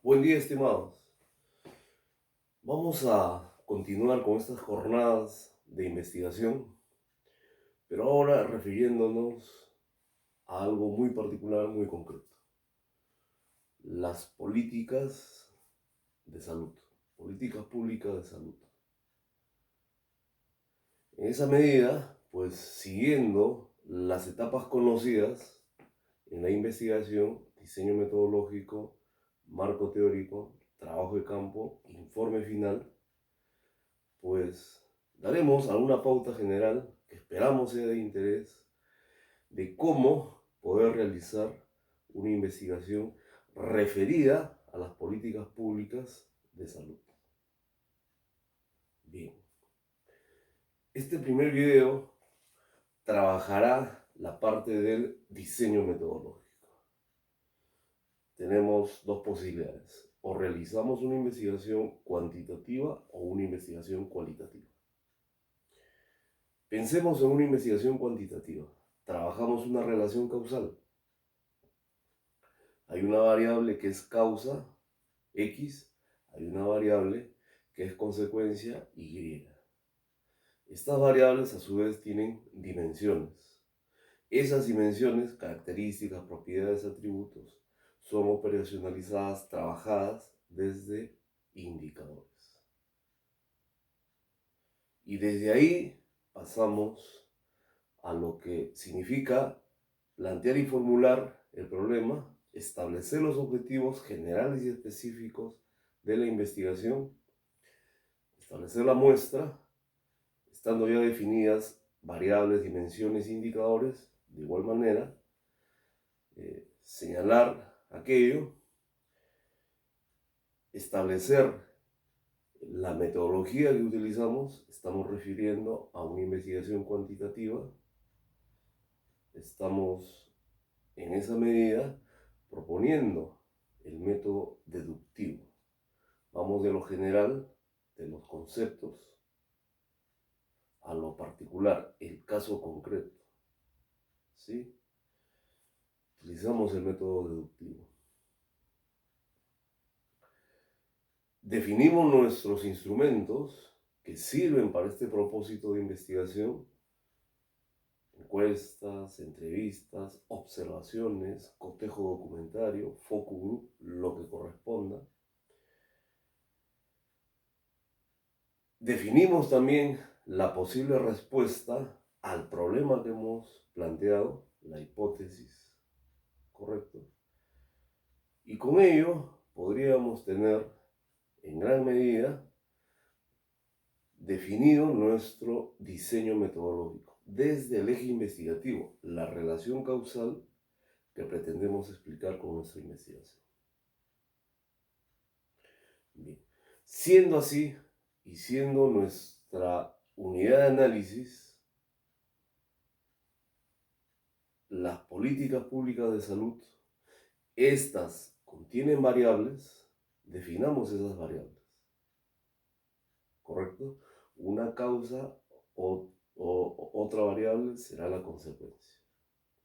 Buen día, estimados. Vamos a continuar con estas jornadas de investigación, pero ahora refiriéndonos a algo muy particular, muy concreto. Las políticas de salud, políticas públicas de salud. En esa medida, pues siguiendo las etapas conocidas en la investigación, diseño metodológico, marco teórico, trabajo de campo, informe final, pues daremos alguna pauta general que esperamos sea de interés de cómo poder realizar una investigación referida a las políticas públicas de salud. Bien, este primer video trabajará la parte del diseño metodológico. Tenemos dos posibilidades: o realizamos una investigación cuantitativa o una investigación cualitativa. Pensemos en una investigación cuantitativa. Trabajamos una relación causal. Hay una variable que es causa, X, hay una variable que es consecuencia, Y. Estas variables a su vez tienen dimensiones. Esas dimensiones, características, propiedades, atributos, son operacionalizadas, trabajadas desde indicadores. Y desde ahí pasamos a lo que significa plantear y formular el problema, establecer los objetivos generales y específicos de la investigación, establecer la muestra, estando ya definidas variables, dimensiones, indicadores, de igual manera, señalar aquello, establecer la metodología que utilizamos. Estamos refiriendo a una investigación cuantitativa. Estamos en esa medida proponiendo el método deductivo. Vamos de lo general, de los conceptos, a lo particular, el caso concreto. ¿Sí? Utilizamos el método deductivo. Definimos nuestros instrumentos que sirven para este propósito de investigación: encuestas, entrevistas, observaciones, cotejo documentario, focus group, lo que corresponda. Definimos también la posible respuesta al problema que hemos planteado, la hipótesis, ¿correcto? Y con ello podríamos tener en gran medida definido nuestro diseño metodológico desde el eje investigativo, la relación causal que pretendemos explicar con nuestra investigación. Bien. Siendo así, y siendo nuestra unidad de análisis las políticas públicas de salud, estas contienen variables, definamos esas variables, ¿correcto? Una causa o otra variable será la consecuencia.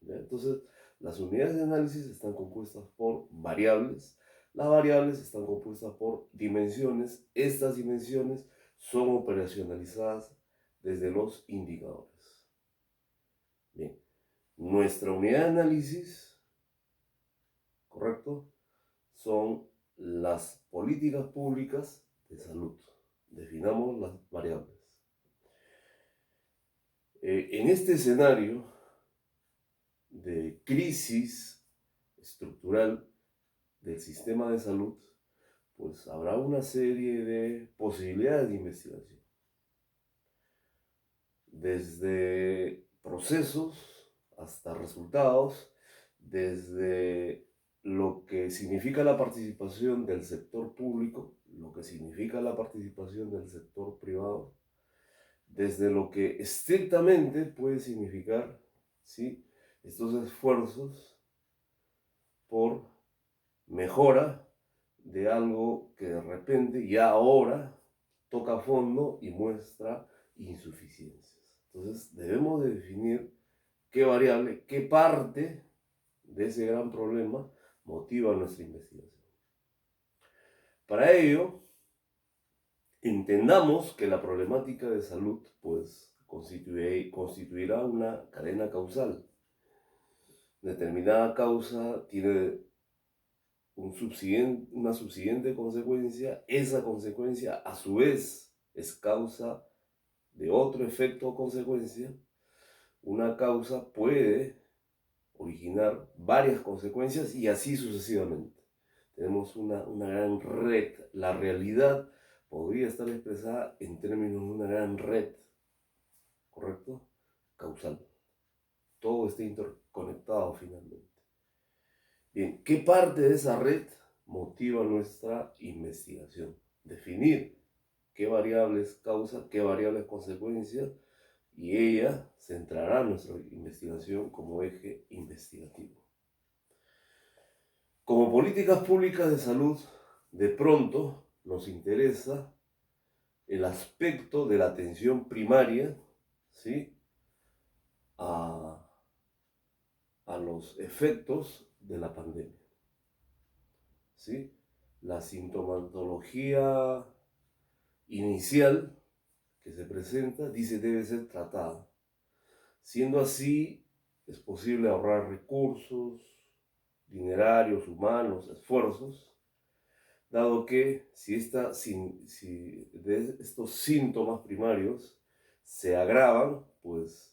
¿Ya? Entonces, las unidades de análisis están compuestas por variables. Las variables están compuestas por dimensiones. Estas dimensiones son operacionalizadas desde los indicadores. Bien, nuestra unidad de análisis, ¿correcto?, son las políticas públicas de salud. Definamos las variables. En este escenario de crisis estructural del sistema de salud, pues habrá una serie de posibilidades de investigación. Desde procesos hasta resultados, desde lo que significa la participación del sector público, lo que significa la participación del sector privado, desde lo que estrictamente puede significar, ¿sí?, estos esfuerzos por mejora de algo que de repente ya ahora toca fondo y muestra insuficiencias. Entonces debemos de definir qué variable, qué parte de ese gran problema motiva nuestra investigación. Para ello, entendamos que la problemática de salud pues, constituirá una cadena causal. Determinada causa tiene una subsiguiente consecuencia, esa consecuencia a su vez es causa de otro efecto o consecuencia. Una causa puede originar varias consecuencias y así sucesivamente. Tenemos una gran red. La realidad podría estar expresada en términos de una gran red, ¿correcto? Causal. Todo está interconectado finalmente. Bien, ¿qué parte de esa red motiva nuestra investigación? Definir qué variables causa, qué variables consecuencia, y ella centrará nuestra investigación como eje investigativo. Como políticas públicas de salud, de pronto nos interesa el aspecto de la atención primaria, ¿sí? a los efectos de la pandemia, ¿sí? La sintomatología inicial que se presenta, dice, debe ser tratada. Siendo así, es posible ahorrar recursos, dinerarios, humanos, esfuerzos, dado que si de estos síntomas primarios se agravan, pues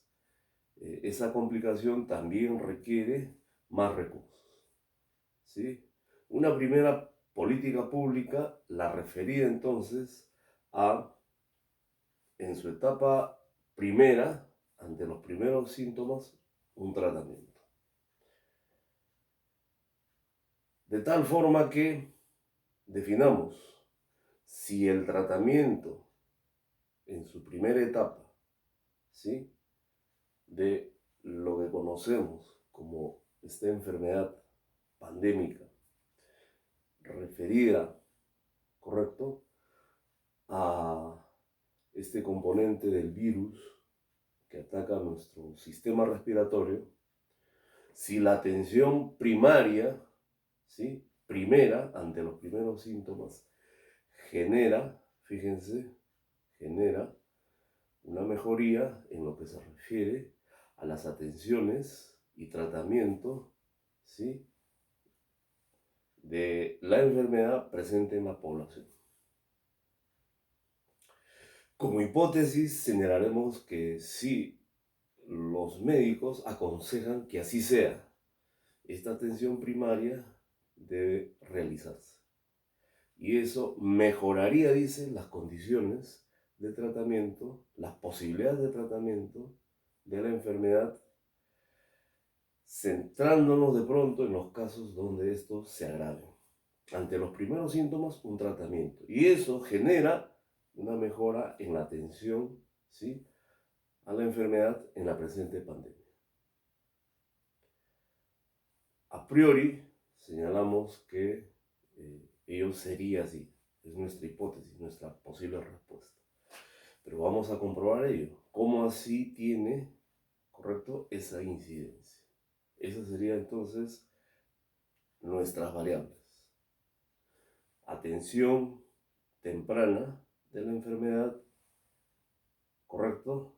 esa complicación también requiere más recursos, ¿sí? Una primera política pública, la referida entonces a, en su etapa primera, ante los primeros síntomas, un tratamiento. De tal forma que definamos si el tratamiento en su primera etapa, ¿sí? de lo que conocemos como esta enfermedad pandémica referida, ¿correcto?, a este componente del virus que ataca nuestro sistema respiratorio, si la atención primaria, ¿sí?, primera, ante los primeros síntomas, genera una mejoría en lo que se refiere a las atenciones y tratamiento, ¿sí?, de la enfermedad presente en la población. Como hipótesis, señalaremos que sí, los médicos aconsejan que así sea. Esta atención primaria debe realizarse. Y eso mejoraría, dicen, las condiciones de tratamiento, las posibilidades de tratamiento de la enfermedad, centrándonos de pronto en los casos donde esto se agrave. Ante los primeros síntomas, un tratamiento. Y eso genera una mejora en la atención, ¿sí?, a la enfermedad en la presente pandemia. A priori, señalamos que ello sería así. Es nuestra hipótesis, nuestra posible respuesta. Pero vamos a comprobar ello. ¿Cómo así tiene, correcto, esa incidencia? Esas serían entonces nuestras variables. Atención temprana de la enfermedad, ¿correcto?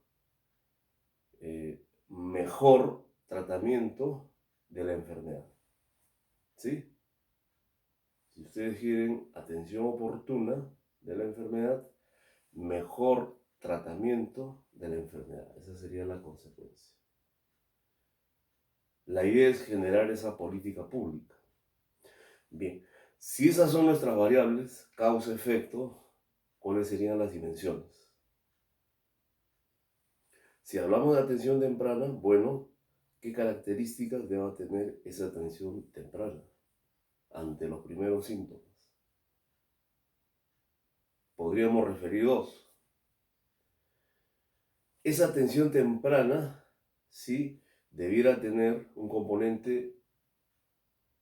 Mejor tratamiento de la enfermedad, ¿sí? Si ustedes quieren atención oportuna de la enfermedad, mejor tratamiento de la enfermedad. Esa sería la consecuencia. La idea es generar esa política pública. Bien, si esas son nuestras variables, causa-efecto, ¿cuáles serían las dimensiones? Si hablamos de atención temprana, bueno, ¿qué características debe tener esa atención temprana ante los primeros síntomas? Podríamos referir dos. Esa atención temprana, sí, debiera tener un componente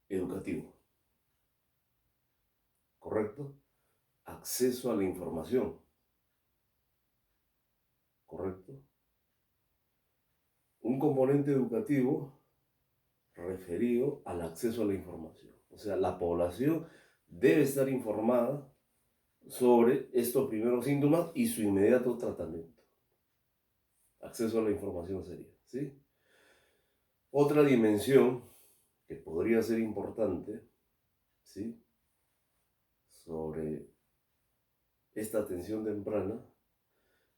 educativo, ¿correcto? Acceso a la información, ¿correcto? Un componente educativo referido al acceso a la información. O sea, la población debe estar informada sobre estos primeros síntomas y su inmediato tratamiento. Acceso a la información sería, ¿sí? Otra dimensión que podría ser importante, ¿sí?, sobre esta atención temprana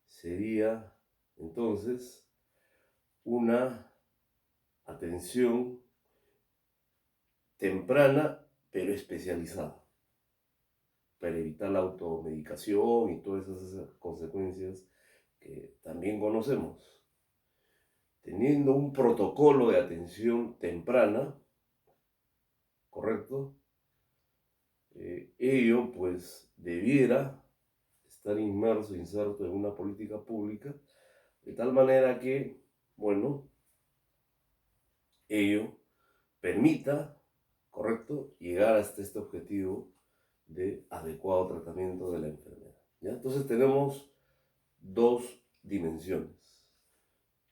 sería entonces una atención temprana pero especializada para evitar la automedicación y todas esas consecuencias que también conocemos. Teniendo un protocolo de atención temprana, ¿correcto? Ello pues debiera estar inserto en una política pública, de tal manera que, bueno, ello permita, ¿correcto?, llegar hasta este objetivo de adecuado tratamiento de la enfermedad, ¿ya? Entonces tenemos dos dimensiones: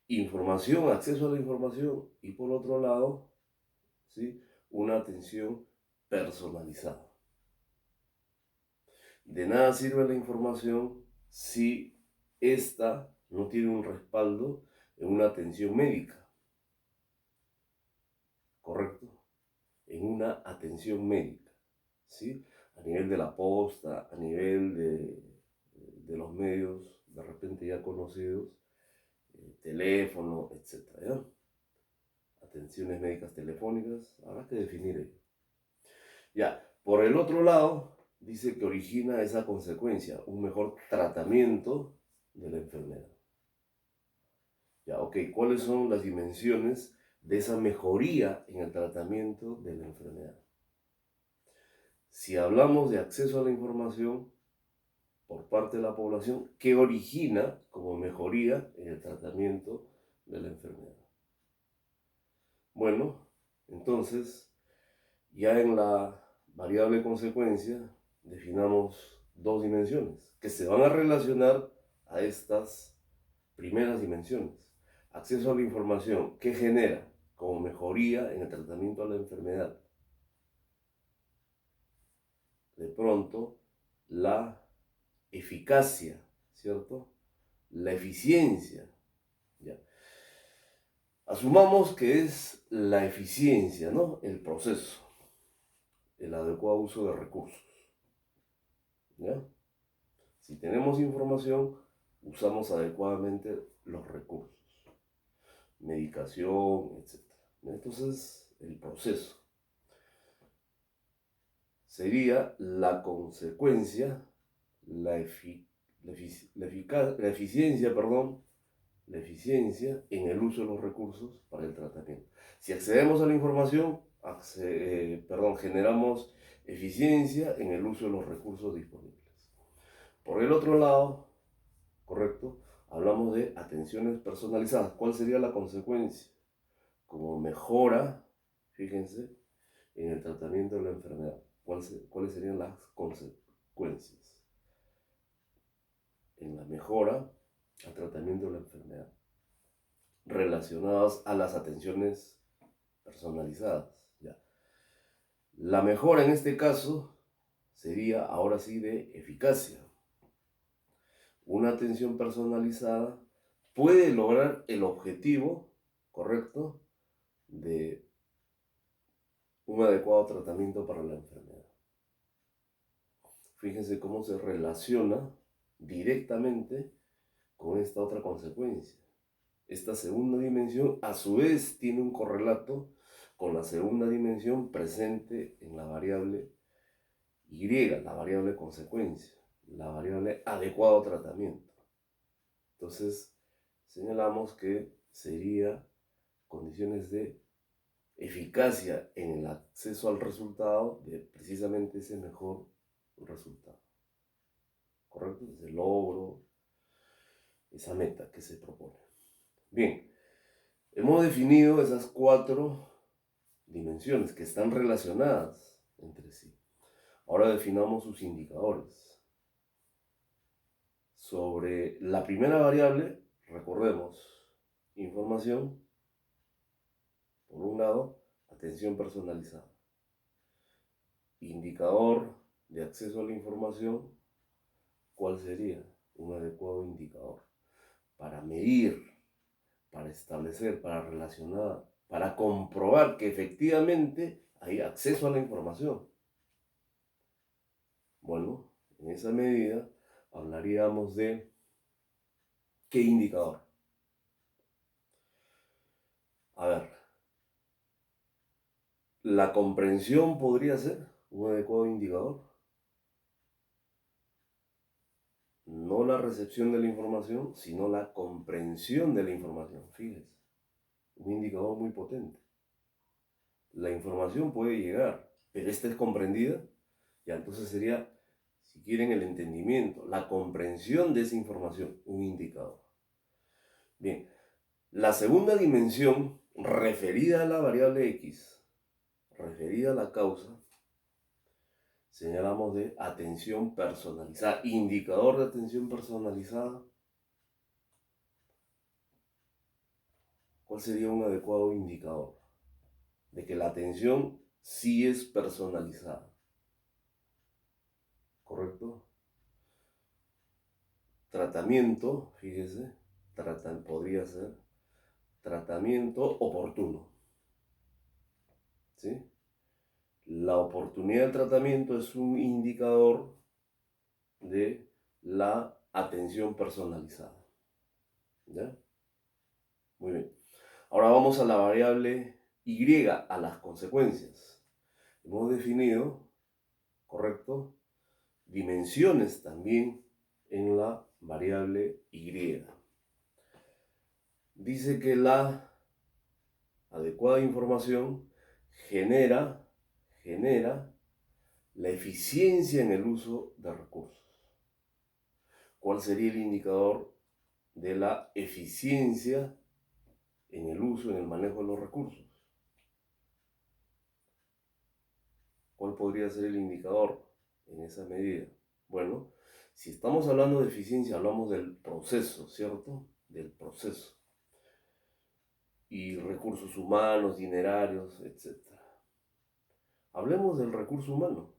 información, acceso a la información, y por otro lado, ¿sí?, una atención personalizada. De nada sirve la información si ésta no tiene un respaldo en una atención médica, ¿correcto? En una atención médica, ¿sí? A nivel de la posta, a nivel de los medios de repente ya conocidos, teléfono, etcétera, ¿ya? Atenciones médicas telefónicas, habrá que definir ello. Ya, por el otro lado, dice que origina esa consecuencia, un mejor tratamiento de la enfermedad. Ya, ok, ¿cuáles son las dimensiones de esa mejoría en el tratamiento de la enfermedad? Si hablamos de acceso a la información por parte de la población, ¿qué origina como mejoría en el tratamiento de la enfermedad? Bueno, entonces, ya en la variable consecuencia, definamos dos dimensiones que se van a relacionar a estas primeras dimensiones. Acceso a la información, ¿qué genera como mejoría en el tratamiento de la enfermedad? De pronto, la eficacia, ¿cierto? La eficiencia, ¿ya? Asumamos que es la eficiencia, ¿no?, el proceso, el adecuado uso de recursos, ¿ya? Si tenemos información, usamos adecuadamente los recursos, medicación, etc. Entonces, el proceso sería la consecuencia, la eficiencia, perdón, la eficiencia en el uso de los recursos para el tratamiento. Si accedemos a la información, generamos eficiencia en el uso de los recursos disponibles. Por el otro lado, ¿correcto?, hablamos de atenciones personalizadas. ¿Cuál sería la consecuencia? Como mejora, fíjense, en el tratamiento de la enfermedad. ¿Cuáles serían las consecuencias? En la mejora al tratamiento de la enfermedad, relacionadas a las atenciones personalizadas, ¿ya? La mejora en este caso sería ahora sí de eficacia. Una atención personalizada puede lograr el objetivo, ¿correcto?, de un adecuado tratamiento para la enfermedad. Fíjense cómo se relaciona directamente con esta otra consecuencia. Esta segunda dimensión a su vez tiene un correlato con la segunda dimensión presente en la variable Y, la variable consecuencia, la variable adecuado tratamiento. Entonces, señalamos que sería condiciones de eficacia en el acceso al resultado de precisamente ese mejor resultado, ¿correcto? Ese logro, esa meta que se propone. Bien, hemos definido esas cuatro dimensiones que están relacionadas entre sí. Ahora definamos sus indicadores. Sobre la primera variable, recordemos, información, por un lado, atención personalizada. indicador de acceso a la información, ¿cuál sería un adecuado indicador? Para medir, para establecer, para relacionar, para comprobar que efectivamente hay acceso a la información. Bueno, en esa medida hablaríamos de qué indicador. A ver, la comprensión podría ser un adecuado indicador. No la recepción de la información, sino la comprensión de la información. Fíjese, un indicador muy potente. La información puede llegar, pero esta es comprendida. Ya, entonces sería, si quieren, el entendimiento, la comprensión de esa información, un indicador. Bien, la segunda dimensión, referida a la variable X, referida a la causa, señalamos de atención personalizada, indicador de atención personalizada. ¿Cuál sería un adecuado indicador de que la atención sí es personalizada? ¿Correcto? Tratamiento, fíjese, podría ser tratamiento oportuno. ¿Sí? La oportunidad del tratamiento es un indicador de la atención personalizada. ¿Ya? Muy bien. Ahora vamos a la variable Y, a las consecuencias. Hemos definido, ¿correcto?, dimensiones también en la variable Y. Dice que la adecuada información genera la eficiencia en el uso de recursos. ¿Cuál sería el indicador de la eficiencia en el uso, en el manejo de los recursos? ¿Cuál podría ser el indicador en esa medida? Bueno, si estamos hablando de eficiencia, hablamos del proceso, ¿cierto? Del proceso. Y recursos humanos, dinerarios, etc. Hablemos del recurso humano.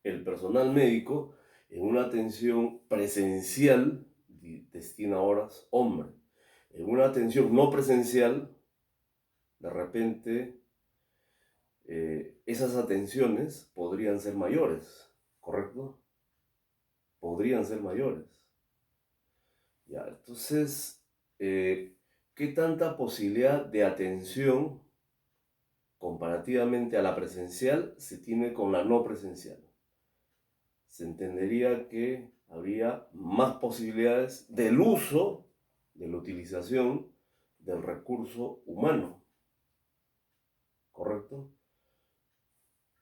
El personal médico en una atención presencial destina horas hombre. En una atención no presencial, de repente, esas atenciones podrían ser mayores, ¿correcto? Podrían ser mayores. Ya, entonces, ¿qué tanta posibilidad de atención comparativamente a la presencial se tiene con la no presencial? Se entendería que habría más posibilidades del uso, de la utilización del recurso humano, ¿correcto?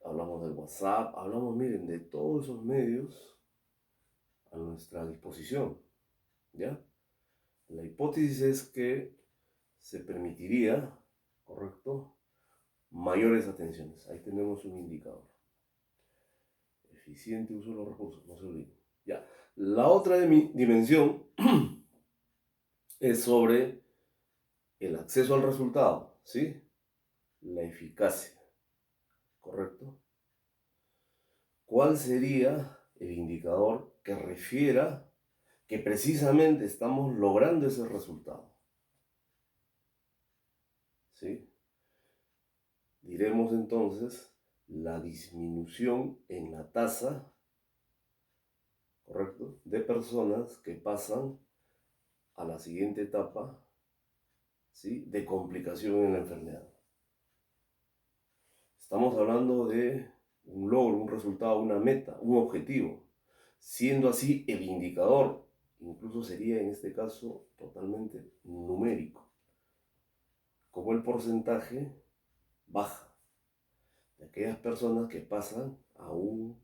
Hablamos del WhatsApp, hablamos, miren, de todos esos medios a nuestra disposición, ¿ya? La hipótesis es que se permitiría, ¿correcto?, mayores atenciones. Ahí tenemos un indicador. Eficiente uso de los recursos, no se olviden. Ya. La otra dimensión es sobre el acceso al resultado, ¿sí? La eficacia, ¿correcto? ¿Cuál sería el indicador que refiera que precisamente estamos logrando ese resultado? ¿Sí? Diremos entonces la disminución en la tasa, ¿correcto?, de personas que pasan a la siguiente etapa, ¿sí?, de complicación en la enfermedad. Estamos hablando de un logro, un resultado, una meta, un objetivo. Siendo así, el indicador incluso sería en este caso totalmente numérico. Como el porcentaje baja de aquellas personas que pasan a un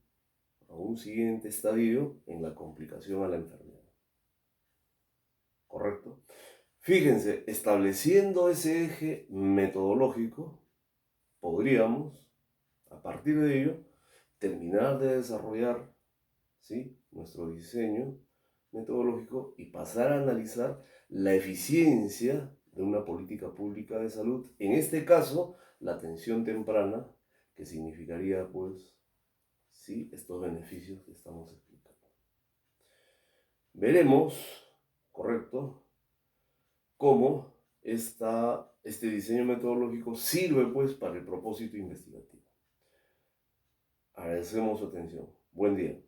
siguiente estadio en la complicación a la enfermedad. ¿Correcto? Fíjense, estableciendo ese eje metodológico, podríamos, a partir de ello, terminar de desarrollar, ¿sí?, nuestro diseño metodológico y pasar a analizar la eficiencia de una política pública de salud, en este caso, la atención temprana, que significaría, pues, sí, estos beneficios que estamos explicando. Veremos, correcto, cómo este diseño metodológico sirve, pues, para el propósito investigativo. Agradecemos su atención. Buen día.